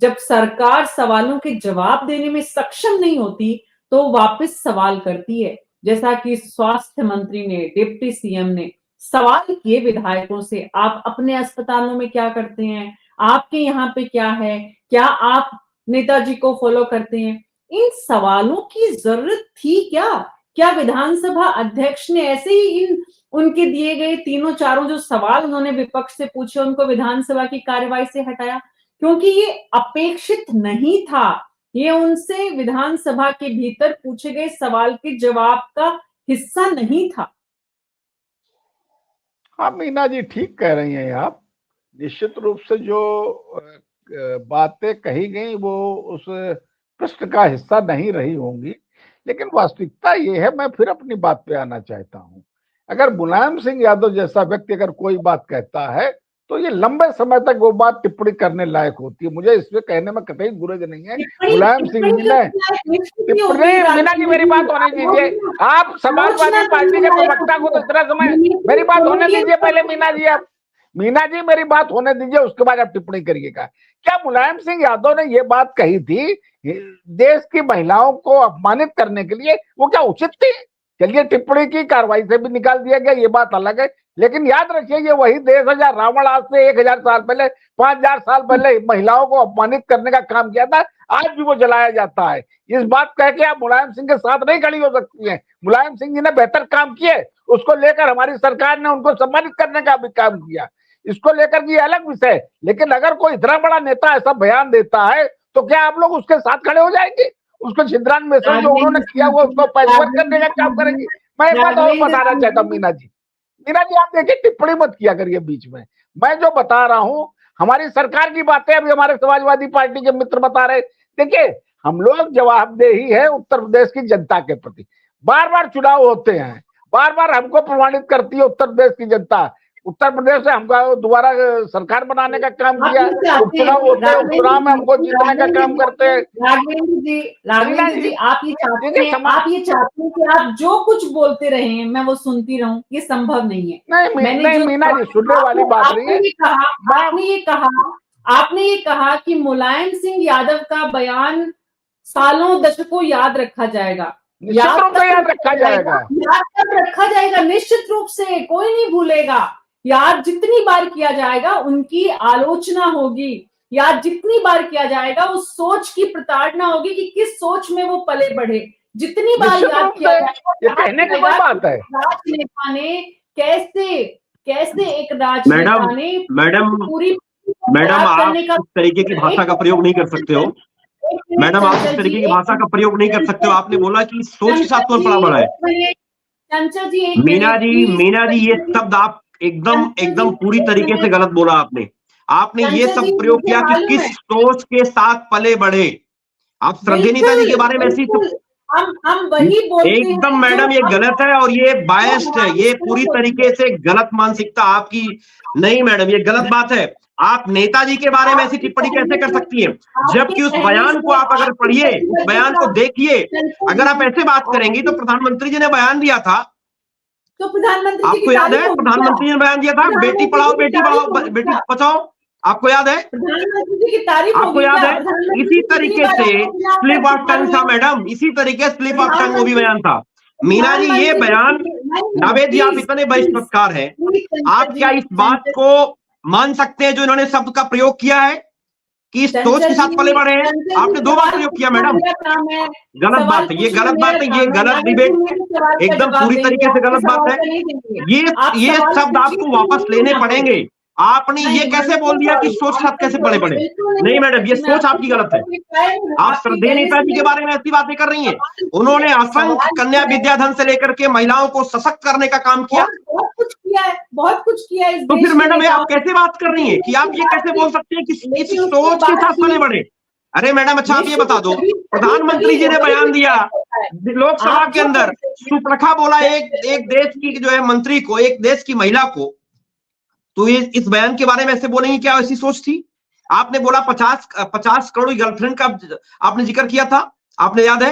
जब सरकार सवालों के जवाब देने में सक्षम नहीं होती तो वापस सवाल करती है, जैसा कि स्वास्थ्य मंत्री ने, डिप्टी सीएम ने सवाल किए विधायकों से, आप अपने अस्पतालों में क्या करते हैं, आपके यहाँ पे क्या है, क्या आप नेताजी को फॉलो करते हैं। इन सवालों की जरूरत थी क्या? क्या विधानसभा अध्यक्ष ने ऐसे ही उनके दिए गए तीनों चारों जो सवाल उन्होंने विपक्ष से पूछे उनको विधानसभा की कार्यवाही से हटाया? क्योंकि ये अपेक्षित नहीं था, ये उनसे विधानसभा के भीतर पूछे गए सवाल के जवाब का हिस्सा नहीं था। हाँ मीना जी, ठीक कह रही हैं आप। निश्चित रूप से जो बातें कही गई वो उस प्रश्न का हिस्सा नहीं रही होंगी, लेकिन वास्तविकता ये है, मैं फिर अपनी बात पे आना चाहता हूँ। अगर मुलायम सिंह यादव जैसा व्यक्ति अगर कोई बात कहता है तो ये लंबे समय तक वो बात टिप्पणी करने लायक होती है। मुझे इसमें कहने में कतई गुरेज नहीं है। मुलायम सिंह जी ने टिप्पणी, मीना जी मेरी बात होने दीजिए। आप समाजवादी पार्टी के प्रवक्ता को तो इतना समय, मेरी बात होने दीजिए पहले मीना जी। आप मीना जी मेरी बात होने दीजिए, उसके बाद आप टिप्पणी करिएगा। क्या मुलायम सिंह यादव ने ये बात कही थी देश की महिलाओं को अपमानित करने के लिए? वो क्या उचित थी? चलिए टिप्पणी की, कार्रवाई से भी निकाल दिया गया, ये बात अलग है, लेकिन याद रखिए ये वही देश है जहां रावण आज से 1000 साल पहले, 5000 साल पहले महिलाओं को अपमानित करने का काम किया था। आज भी वो जलाया जाता है। इस बात कह के आप मुलायम सिंह के साथ नहीं खड़ी हो सकती हैं। मुलायम सिंह जी ने बेहतर काम किए, उसको लेकर हमारी सरकार ने उनको सम्मानित करने का भी काम किया, इसको लेकर के अलग विषय। लेकिन अगर कोई इतना बड़ा नेता ऐसा बयान देता है तो क्या आप लोग उसके साथ खड़े हो जाएंगे? उसको छिद्रान्वेषण जो उन्होंने किया हुआ उसको पैचवर्क करने का काम करेंगे? मैं एक बात और बताना चाहता हूँ मीना जी, आप देखिए टिप्पणी मत किया करिए बीच में। मैं जो बता रहा हूं हमारी सरकार की बातें अभी हमारे समाजवादी पार्टी के मित्र बता रहे। देखिए हम लोग जवाबदेही है उत्तर प्रदेश की जनता के प्रति। बार बार चुनाव होते हैं, बार बार हमको प्रमाणित करती है उत्तर प्रदेश की जनता। उत्तर प्रदेश से हमको दोबारा सरकार बनाने का काम किया, उपचुनाव होते हैं, उपचुनाव में हमको जीतने का काम करते हैं। राघवेंद्र जी आप ये चाहते हैं कि आप जो कुछ बोलते रहे मैं वो सुनती रहूं, ये संभव नहीं है। नहीं मीना जी, सुनने वाली बात नहीं है। आपने ये कहा कि मुलायम सिंह यादव का बयान सालों दशकों याद रखा जाएगा। याद रखा जाएगा, निश्चित रूप से कोई नहीं भूलेगा। याद जितनी बार किया जाएगा उनकी आलोचना होगी, याद जितनी बार किया जाएगा उस सोच की प्रताड़ना होगी कि किस सोच में वो पले बढ़े। जितनी बार याद किया जाएगा, ये कहने की कोई बात है। राजनेता ने कैसे एक राजनेता ने पूरी मैडम आप इस तरीके की भाषा का प्रयोग नहीं कर सकते हो। मैडम आप इस तरीके की भाषा का प्रयोग नहीं कर सकते हो। आपने बोला कि सोच के साथ कौन पड़ा बड़ा है। चंचल जी, मीना जी ये शब्द आप एकदम पूरी तरीके से गलत बोला आपने ये सब प्रयोग किया कि किस सोच के साथ पले बढ़े। आप श्रद्धेय नेताजी के बारे में ऐसी हम वही बोलते हैं एकदम मैडम ये गलत है और ये बायस्ड है, ये पूरी तरीके से गलत मानसिकता आपकी। नहीं मैडम ये गलत बात है। आप नेताजी के बारे में ऐसी टिप्पणी कैसे कर सकती हैं, जबकि उस बयान को आप अगर पढ़िए, उस बयान को देखिए। अगर आप ऐसे बात करेंगी तो प्रधानमंत्री जी ने बयान दिया था, तो प्रधानमंत्री आपको याद है प्रधानमंत्री ने बयान दिया था, बेटी पढ़ाओ बेटी बचाओ, आपको याद है? प्रधानमंत्री की तारीफ आपको याद है? इसी तरीके से स्लिप ऑफ टंग था मैडम, इसी तरीके स्लिप ऑफ टंग वो भी बयान था। मीना जी ये बयान, नावेद जी आप इतने बहिष्कार हैं, आप क्या इस बात को मान सकते हैं जो इन्होंने शब्द का प्रयोग किया है कि सोच के साथ पले बढ़े हैं? आपने 2 बार प्रयोग किया मैडम, गलत बात है, ये गलत बात है, ये गलत डिबेट, एकदम पूरी तरीके से गलत बात है। ये शब्द आपको वापस लेने पड़ेंगे। आपने ये कैसे बोल दिया कि सोच साथ कैसे पले बढ़े? नहीं मैडम ये सोच आपकी गलत है। आप श्रद्धेय नेताजी के बारे में ऐसी बातें कर रही हैं। उन्होंने असंख्य कन्या विद्याधन से लेकर के महिलाओं को सशक्त करने का काम किया, बहुत कुछ किया है। तो फिर मैडम आप कैसे बात कर रही हैं कि आप ये कैसे बोल सकते हैं कि इस सोच के साथ पले बढ़े? अरे मैडम अच्छा आप ये बता दो, प्रधानमंत्री जी ने बयान दिया लोकसभा के अंदर, सुप्रखा बोला एक देश की जो है मंत्री को, एक देश की महिला को, तो ये इस बयान के बारे में ऐसे बोलेंगे, क्या ऐसी सोच थी? आपने बोला 50 करोड़ गर्लफ्रेंड का आपने जिक्र किया था, आपने याद है?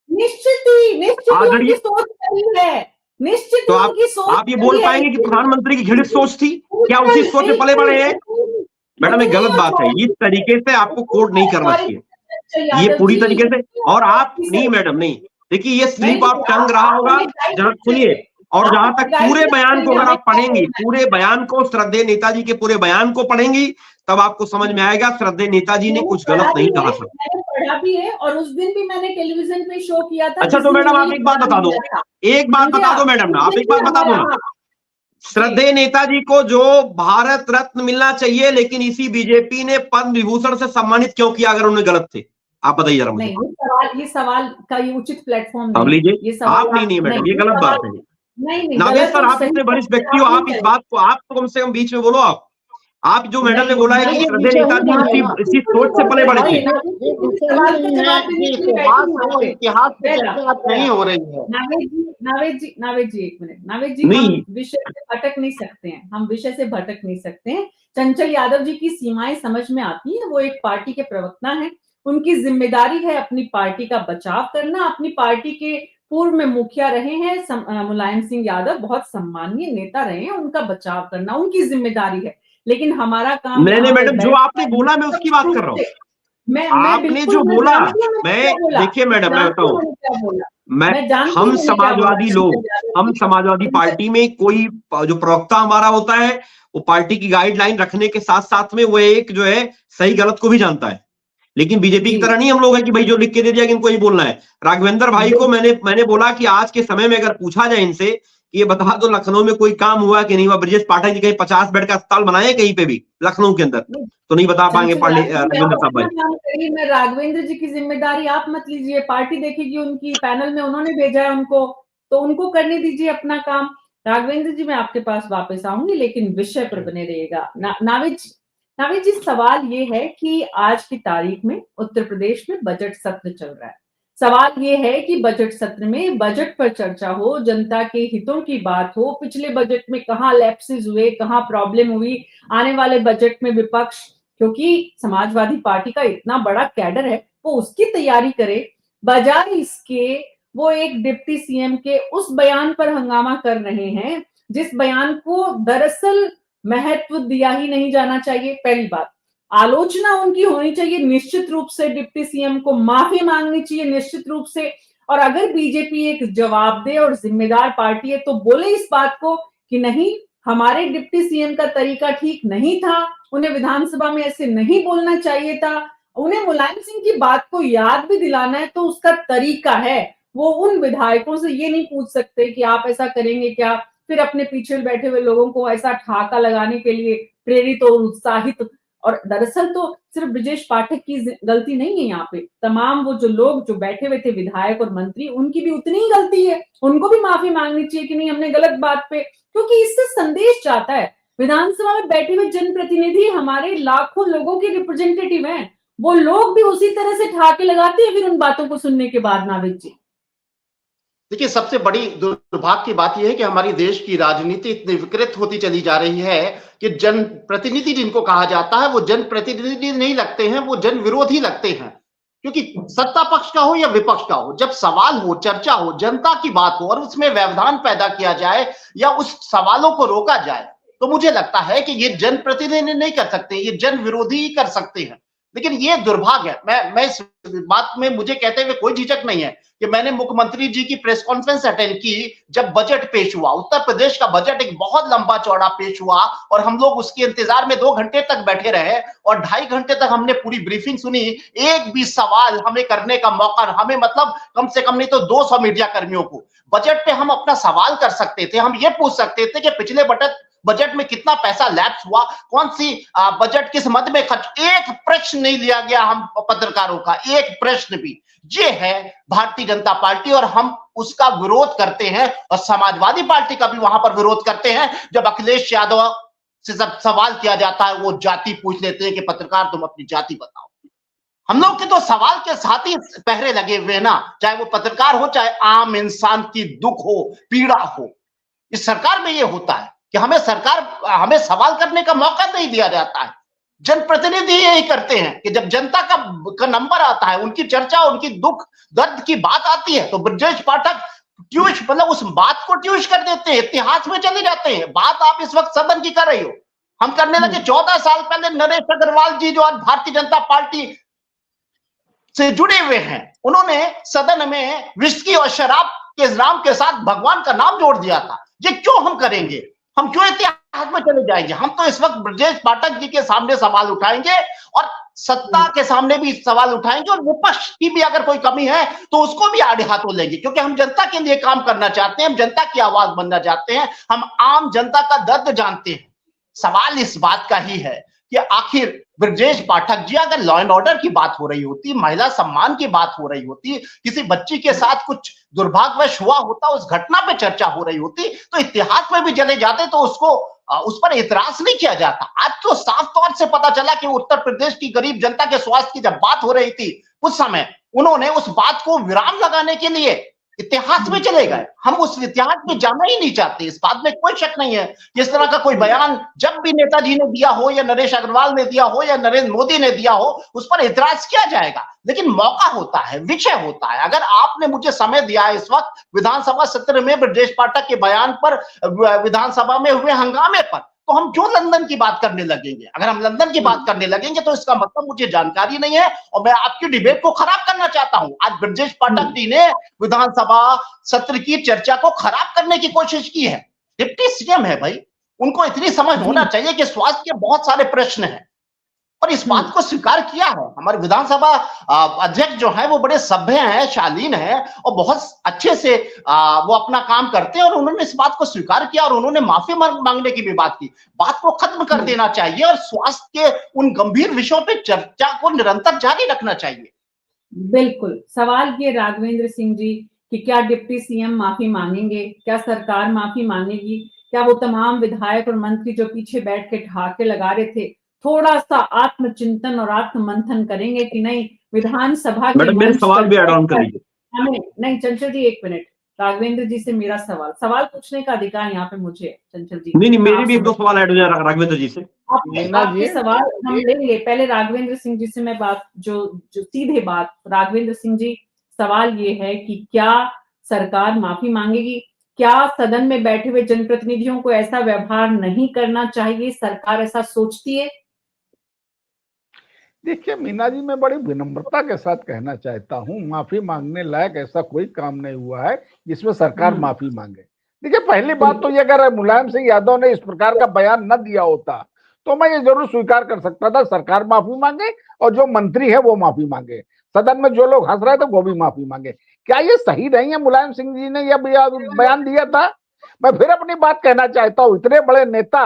निश्चित उनकी सोच नहीं है, निश्चित तो उनकी सोच आप ये बोल पाएंगे कि प्रधानमंत्री की घृणित सोच थी? क्या उसी सोच में पले बढ़े हैं? मैडम ये गलत बात है, इस तरीके से आपको कोट नहीं करना चाहिए, ये पूरी तरीके से। और आप नहीं मैडम नहीं, देखिए ये स्लिप ऑफ टंग रहा होगा, जरा सुनिए। और जहां तक पूरे बयान को अगर आप पढ़ेंगी, पूरे बयान को, श्रद्धेय नेताजी के पूरे बयान को पढ़ेंगी, तब आपको समझ में आएगा श्रद्धेय नेताजी ने कुछ गलत नहीं कहा था। मैंने पढ़ा भी है और उस दिन भी मैंने टेलीविजन पे शो किया था। अच्छा तो मैडम आप एक बात बता दो, एक बात बता दो मैडम ना, आप एक बात बता दो ना, श्रद्धेय नेताजी को जो भारत रत्न मिलना चाहिए, लेकिन इसी बीजेपी ने पद्म विभूषण से सम्मानित क्यों किया अगर उन्हें गलत थे? आप बताइए जरा मुझे। ये सवाल का ये उचित प्लेटफॉर्म अब लीजिए आप। नहीं मैडम ये गलत बात है। नागेश सर आप इतने वरिष्ठ व्यक्ति हो, आप इस बात को, आप तो कम से कम बीच में बोलो। आप जो मैडम ने बोला है कि श्रद्धेय नेताजी इसी सोच से पले बढ़े थे, इतिहास की चर्चा नहीं हो रही है। नावेद जी एक मिनट, नावेद जी हम विषय से भटक नहीं सकते हैं, हम विषय से भटक नहीं सकते हैं। चंचल यादव जी की सीमाएं समझ में आती है, वो एक पार्टी के प्रवक्ता हैं, उनकी जिम्मेदारी है अपनी पार्टी का बचाव करना। अपनी पार्टी के पूर्व में मुखिया रहे हैं मुलायम सिंह यादव, बहुत सम्मानीय नेता रहे हैं, उनका बचाव करना उनकी जिम्मेदारी है। लेकिन हमारा काम नहीं मैडम जो आपने बोला मैं उसकी बात कर रहा हूँ। आपने जो बोला, मैं देखिए मैडम मैं बताऊं, हम समाजवादी लोग, हम समाजवादी पार्टी में कोई जो प्रवक्ता हमारा होता है वो पार्टी की गाइडलाइन रखने के साथ साथ में वो एक जो है सही गलत को भी जानता है। लेकिन बीजेपी की तरह नहीं हम लोग है कि भाई जो लिख के दे दिया कि इनको ही बोलना है। राघवेंद्र भाई को मैंने बोला कि आज के समय में अगर पूछा जाए इनसे कि ये बता दो लखनऊ में कोई काम हुआ कि नहीं हुआ, ब्रजेश पाठक जी कहीं 50 बेड का अस्पताल बनाए कहीं पे भी लखनऊ के अंदर, तो नहीं बता पाएंगे राघवेंद्र साहब भाई। मैं राघवेंद्र जी की जिम्मेदारी आप मत लीजिए, पार्टी देखेगी, उनकी पैनल में उन्होंने भेजा है उनको, तो उनको करने दीजिए अपना काम। राघवेंद्र जी मैं आपके पास वापस आऊंगी, लेकिन विषय पर बने रहिएगा। नावेद जी सवाल ये है कि आज की तारीख में उत्तर प्रदेश में बजट सत्र चल रहा है। सवाल ये है कि बजट सत्र में बजट पर चर्चा हो, जनता के हितों की बात हो, पिछले बजट में कहाँ लैप्सेस हुए, कहाँ प्रॉब्लम हुई, आने वाले बजट में विपक्ष, क्योंकि समाजवादी पार्टी का इतना बड़ा कैडर है, वो उसकी तैयारी करे, बजाय इसके वो एक डिप्टी सीएम के उस बयान पर हंगामा कर रहे हैं जिस बयान को दरअसल महत्व दिया ही नहीं जाना चाहिए। पहली बात, आलोचना उनकी होनी चाहिए निश्चित रूप से, डिप्टी सीएम को माफी मांगनी चाहिए निश्चित रूप से, और अगर बीजेपी एक जवाबदेह और जिम्मेदार पार्टी है तो बोले इस बात को कि नहीं, हमारे डिप्टी सीएम का तरीका ठीक नहीं था, उन्हें विधानसभा में ऐसे नहीं बोलना चाहिए था। उन्हें मुलायम सिंह की बात को याद भी दिलाना है तो उसका तरीका है। वो उन विधायकों से ये नहीं पूछ सकते कि आप ऐसा करेंगे क्या, फिर अपने पीछे बैठे हुए लोगों को ऐसा ठाका लगाने के लिए प्रेरित और उत्साहित। और दरअसल तो सिर्फ ब्रजेश पाठक की गलती नहीं है यहाँ पे, तमाम वो जो लोग जो बैठे हुए थे विधायक और मंत्री, उनकी भी उतनी ही गलती है। उनको भी माफी मांगनी चाहिए कि नहीं हमने गलत बात पे, क्योंकि इससे संदेश जाता है विधानसभा में बैठे हुए जनप्रतिनिधि हमारे लाखों लोगों के रिप्रेजेंटेटिव हैं, वो लोग भी उसी तरह से ठाके लगाते हैं फिर उन बातों को सुनने के बाद। नाविद जी देखिए, सबसे बड़ी दुर्भाग्य की बात यह है कि हमारी देश की राजनीति इतनी विकृत होती चली जा रही है कि जनप्रतिनिधि जिनको कहा जाता है वो जनप्रतिनिधि नहीं लगते हैं, वो जन विरोधी लगते हैं। क्योंकि सत्ता पक्ष का हो या विपक्ष का हो, जब सवाल हो, चर्चा हो, जनता की बात हो और उसमें व्यवधान पैदा किया जाए या उस सवालों को रोका जाए, तो मुझे लगता है कि ये जनप्रतिनिधि नहीं कर सकते, ये जन विरोधी ही कर सकते हैं। लेकिन ये दुर्भाग्य है। मैं इस बात में मुझे कहते हुए कोई झिझक नहीं है कि मैंने मुख्यमंत्री जी की प्रेस कॉन्फ्रेंस अटेंड की जब बजट पेश हुआ। उत्तर प्रदेश का बजट एक बहुत लंबा चौड़ा पेश हुआ और हम लोग उसके इंतजार में 2 घंटे तक बैठे रहे और 2.5 घंटे तक हमने पूरी ब्रीफिंग सुनी। एक भी सवाल हमें करने का मौका, हमें मतलब कम से कम नहीं तो 200 मीडिया कर्मियों को बजट पे हम अपना सवाल कर सकते थे। हम ये पूछ सकते थे कि पिछले बजट में कितना पैसा लैप्स हुआ, कौन सी बजट किस मद में खर्च। एक प्रश्न नहीं लिया गया हम पत्रकारों का, एक प्रश्न भी। ये है भारतीय जनता पार्टी और हम उसका विरोध करते हैं और समाजवादी पार्टी का भी वहां पर विरोध करते हैं। जब अखिलेश यादव से जब सवाल किया जाता है वो जाति पूछ लेते हैं कि पत्रकार तुम अपनी जाति बताओ। हम लोग के तो सवाल के साथ ही पहरे लगे हुए ना, चाहे वो पत्रकार हो चाहे आम इंसान की दुख हो, पीड़ा हो। इस सरकार में ये होता है कि हमें सवाल करने का मौका नहीं दिया जाता है। जनप्रतिनिधि यही करते हैं कि जब जनता का नंबर आता है, उनकी चर्चा, उनकी दुख दर्द की बात आती है, तो ब्रजेश पाठक ट्यूश मतलब उस बात को ट्यूश कर देते हैं, इतिहास में चले जाते हैं। बात आप इस वक्त सदन की कर रही हो, हम करने लगे 14 साल पहले। नरेश अग्रवाल जी जो आज भारतीय जनता पार्टी से जुड़े हुए हैं, उन्होंने सदन में विस्की और शराब के नाम के साथ भगवान का नाम जोड़ दिया था। ये क्यों हम करेंगे? हम क्यों इतिहास में चले जाएंगे? हम तो इस वक्त ब्रजेश पाठक जी के सामने सवाल उठाएंगे और सत्ता के सामने भी सवाल उठाएंगे और विपक्ष की भी अगर कोई कमी है तो उसको भी आड़े हाथों लेंगे, क्योंकि हम जनता के लिए काम करना चाहते हैं, हम जनता की आवाज बनना चाहते हैं, हम आम जनता का दर्द जानते हैं। सवाल इस बात का ही है कि आखिर ब्रजेश पाठक जी, अगर लॉ एंड ऑर्डर की बात हो रही होती, महिला सम्मान की बात हो रही होती, किसी बच्ची के साथ कुछ दुर्भाग्यवश हुआ होता, उस घटना पे चर्चा हो रही होती, तो इतिहास में भी चले जाते, तो उसको उस पर इतराज नहीं किया जाता। आज तो साफ तौर से पता चला कि उत्तर प्रदेश की गरीब जनता के स्वास्थ्य की जब बात हो रही थी उस समय उन्होंने उस बात को विराम लगाने के लिए इतिहास में चले गए। हम उस इतिहास में जाना ही नहीं चाहते, इस बात में कोई शक नहीं है। इस तरह का कोई बयान जब भी नेताजी ने दिया हो या नरेश अग्रवाल ने दिया हो या नरेंद्र मोदी ने दिया हो, उस पर इतराज किया जाएगा। लेकिन मौका होता है, विषय होता है। अगर आपने मुझे समय दिया है इस वक्त विधानसभा सत्र में ब्रजेश पाठक के बयान पर, विधानसभा में हुए हंगामे पर, तो हम क्यों लंदन की बात करने लगेंगे? अगर हम लंदन की बात करने लगेंगे तो इसका मतलब मुझे जानकारी नहीं है और मैं आपकी डिबेट को खराब करना चाहता हूं। आज ब्रजेश पाठक जी ने विधानसभा सत्र की चर्चा को खराब करने की कोशिश की है। डिप्टी सीएम है भाई, उनको इतनी समझ होना चाहिए कि स्वास्थ्य के बहुत सारे प्रश्न हैं और इस बात को स्वीकार किया है। हमारे विधानसभा अध्यक्ष जो है वो बड़े सभ्य हैं, शालीन हैं और बहुत अच्छे से वो अपना काम करते हैं और उन्होंने इस बात को स्वीकार किया और उन्होंने माफी मांगने की भी बात की। बात को खत्म कर देना चाहिए और स्वास्थ्य के उन गंभीर विषयों पर चर्चा को निरंतर जारी रखना चाहिए। बिल्कुल। सवाल ये राघवेंद्र सिंह जी कि क्या डिप्टी सीएम माफी मांगेंगे, क्या सरकार माफी मांगेगी, क्या वो तमाम विधायक और मंत्री जो पीछे बैठ के ठहाके लगा रहे थे थोड़ा सा आत्मचिंतन और आत्ममंथन करेंगे कि नहीं? विधानसभा मैडम मेरे सवाल भी ऐड ऑन करिए। नहीं चंचल जी, 1 मिनट। राघवेंद्र जी से मेरा सवाल पूछने का अधिकार यहाँ पे मुझे, चंचल जी। नहीं मेरे भी 1-2 सवाल ऐड हो जाए राघवेंद्र जी से। आपके सवाल हम लेंगे। पहले राघवेंद्र सिंह जी से मैं बात जो सीधे बात। राघवेंद्र सिंह जी, सवाल ये है कि क्या सरकार माफी मांगेगी? क्या सदन में बैठे हुए जनप्रतिनिधियों को ऐसा व्यवहार नहीं करना चाहिए? सरकार ऐसा सोचती है? देखिए मीना जी, मैं बड़ी विनम्रता के साथ कहना चाहता हूँ, माफी मांगने लायक ऐसा कोई काम नहीं हुआ है जिसमें सरकार माफी मांगे। देखिए, पहली बात तो ये, अगर मुलायम सिंह यादव ने इस प्रकार का बयान न दिया होता तो मैं ये जरूर स्वीकार कर सकता था, सरकार माफी मांगे और जो मंत्री है वो माफी मांगे, सदन में जो लोग हंस रहे थे वो भी माफी मांगे। क्या ये सही नहीं है मुलायम सिंह जी ने यह बयान दिया था? मैं फिर अपनी बात कहना चाहता हूँ, इतने बड़े नेता,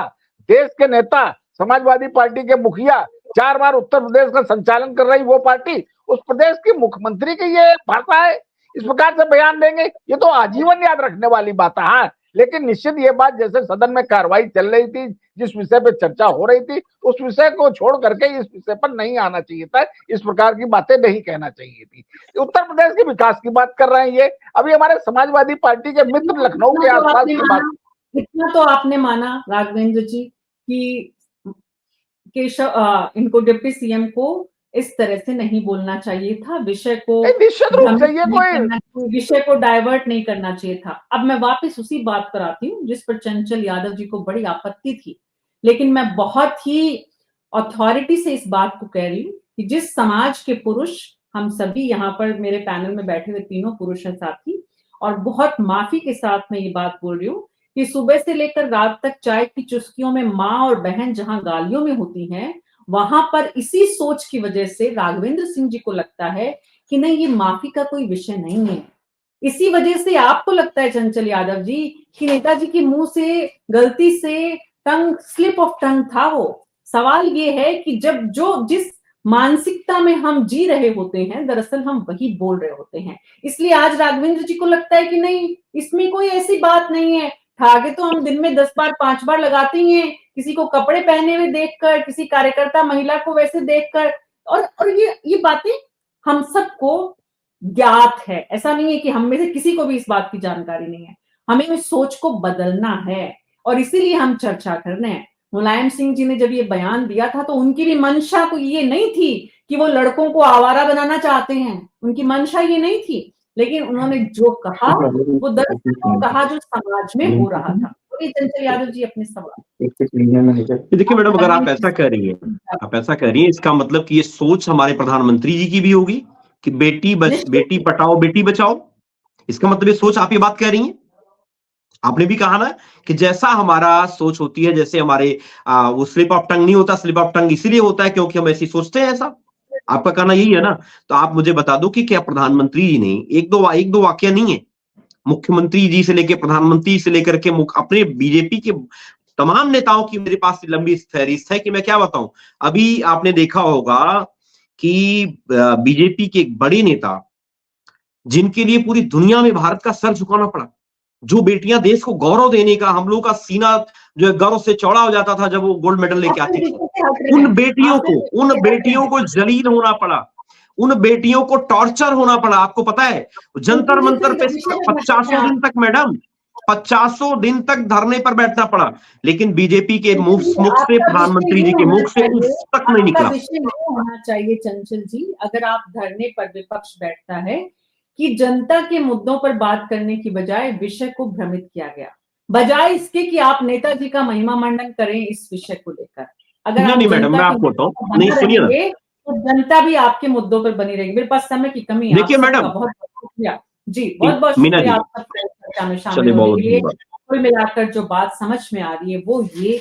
देश के नेता, समाजवादी पार्टी के मुखिया, 4 बार उत्तर प्रदेश का संचालन कर रही वो पार्टी, उस प्रदेश के मुख्यमंत्री की ये भाषा है, इस प्रकार से बयान देंगे, ये तो आजीवन याद रखने वाली बात है। हाँ, लेकिन निश्चित ये बात, जैसे सदन में कार्रवाई चल रही थी, जिस विषय पे चर्चा हो रही थी, उस विषय को छोड़ करके इस विषय पर नहीं आना चाहिए था, इस प्रकार की बातें नहीं कहना चाहिए थी। उत्तर प्रदेश के विकास की बात कर रहे हैं ये, अभी हमारे समाजवादी पार्टी के मित्र लखनऊ के आसपास की बात। इतना तो आपने माना राघवेंद्र जी कि केशव इनको डिप्टी सीएम को इस तरह से नहीं बोलना चाहिए था, विषय को निश्चित रूप से ये कोई विषय को डाइवर्ट नहीं करना चाहिए था। अब मैं वापस उसी बात पर आती हूँ जिस पर चंचल यादव जी को बड़ी आपत्ति थी, लेकिन मैं बहुत ही अथॉरिटी से इस बात को कह रही हूँ कि जिस समाज के पुरुष, हम सभी यहाँ पर मेरे पैनल में बैठे हुए तीनों पुरुष हैं साथी, और बहुत माफी के साथ मैं ये बात बोल रही हूँ कि सुबह से लेकर रात तक चाय की चुस्कियों में माँ और बहन जहां गालियों में होती हैं, वहां पर इसी सोच की वजह से राघवेंद्र सिंह जी को लगता है कि नहीं, ये माफी का कोई विषय नहीं है। इसी वजह से आपको लगता है चंचल यादव जी कि नेताजी के मुंह से गलती से टंग, स्लिप ऑफ टंग था वो। सवाल ये है कि जब जिस मानसिकता में हम जी रहे होते हैं, दरअसल हम वही बोल रहे होते हैं। इसलिए आज राघवेंद्र जी को लगता है कि नहीं, इसमें कोई ऐसी बात नहीं है, धागे तो हम दिन में 10 बार 5 बार लगाते ही हैं, किसी को कपड़े पहने हुए देखकर, किसी कार्यकर्ता महिला को वैसे देखकर, और ये बातें हम सबको ज्ञात है। ऐसा नहीं है कि हम में से किसी को भी इस बात की जानकारी नहीं है। हमें इस सोच को बदलना है और इसीलिए हम चर्चा कर रहे हैं। मुलायम सिंह जी ने जब ये बयान दिया था तो उनकी भी मंशा को ये नहीं थी कि वो लड़कों को आवारा बनाना चाहते हैं, उनकी मंशा ये नहीं थी, लेकिन उन्होंने जो कहा वो दरअसल वो कहा जो समाज में हो रहा था। तो चंचल यादव जी अपने सवाल। देखिए मैडम, अगर आप ऐसा कह रही हैं, इसका मतलब कि ये सोच हमारे प्रधानमंत्री जी की भी होगी कि बेटी पढ़ाओ बेटी बचाओ। इसका मतलब ये सोच, आप ये बात कह रही हैं। आपने भी कहा ना कि जैसा हमारा सोच होती है, जैसे हमारे वो स्लिप ऑफ टंग नहीं होता, स्लिप ऑफ टंग इसीलिए होता है क्योंकि हम ऐसी सोचते हैं। ऐसा आपका कहना यही है ना? तो आप मुझे बता दो कि क्या प्रधानमंत्री जी ने एक दो वाक्य नहीं है, मुख्यमंत्री जी से लेकर प्रधानमंत्री से लेकर के अपने बीजेपी के तमाम नेताओं की मेरे पास लंबी फहरिस्त है कि मैं क्या बताऊं। अभी आपने देखा होगा कि बीजेपी के एक बड़े नेता, जिनके लिए पूरी दुनिया में भारत का सर झुकाना पड़ा, जो बेटियां देश को गौरव देने का, हम लोग का सीना जो है गर्व से चौड़ा हो जाता था जब वो गोल्ड मेडल लेके आती थी, उन बेटियों को जलील होना पड़ा, उन बेटियों को टॉर्चर होना पड़ा। आपको पता है जंतर मंतर पे 50 दिन तक, मैडम 50 दिन तक धरने पर बैठना पड़ा, लेकिन बीजेपी के मुख से, प्रधानमंत्री जी के मुख से उस तक नहीं निकला। विषय नहीं होना चाहिए चंचल जी, अगर आप धरने पर विपक्ष बैठता है कि जनता के मुद्दों पर बात करने की बजाय विषय को भ्रमित किया गया, बजाय इसके कि आप नेताजी का महिमा मंडन करें इस विषय को लेकर। अगर नहीं मैडम, मैं आपको बताऊं, नहीं सुनिए ना, तो जनता भी आपके मुद्दों पर बनी रहेगी। मेरे पास समय की कमी है। देखिए मैडम, बहुत शुक्रिया जी, बहुत शुक्रिया आपका चर्चा में शामिल होने के लिए। कुल मिलाकर जो बात समझ में आ रही है वो ये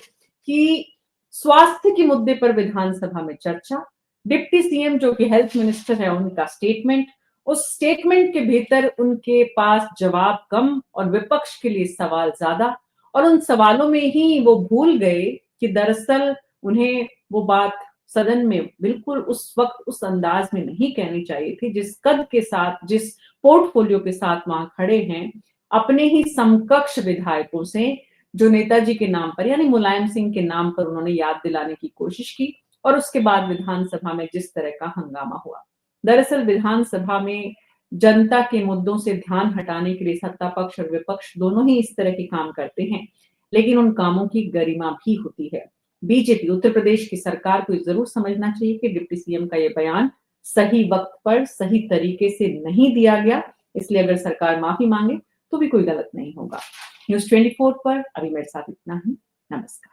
कि स्वास्थ्य के मुद्दे पर विधानसभा में चर्चा, डिप्टी सीएम जो कि हेल्थ मिनिस्टर है उनका स्टेटमेंट, उस स्टेटमेंट के भीतर उनके पास जवाब कम और विपक्ष के लिए सवाल ज्यादा, और उन सवालों में ही वो भूल गए कि दरअसल उन्हें वो बात सदन में बिल्कुल उस वक्त उस अंदाज में नहीं कहनी चाहिए थी, जिस कद के साथ, जिस पोर्टफोलियो के साथ वहां खड़े हैं, अपने ही समकक्ष विधायकों से जो नेताजी के नाम पर यानी मुलायम सिंह के नाम पर उन्होंने याद दिलाने की कोशिश की, और उसके बाद विधानसभा में जिस तरह का हंगामा हुआ। दरअसल विधानसभा में जनता के मुद्दों से ध्यान हटाने के लिए सत्ता पक्ष और विपक्ष दोनों ही इस तरह के काम करते हैं, लेकिन उन कामों की गरिमा भी होती है। बीजेपी उत्तर प्रदेश की सरकार को जरूर समझना चाहिए कि डिप्टी सीएम का ये बयान सही वक्त पर सही तरीके से नहीं दिया गया, इसलिए अगर सरकार माफी मांगे तो भी कोई गलत नहीं होगा। न्यूज़ 24 पर अभी मेरे साथ इतना ही। नमस्कार।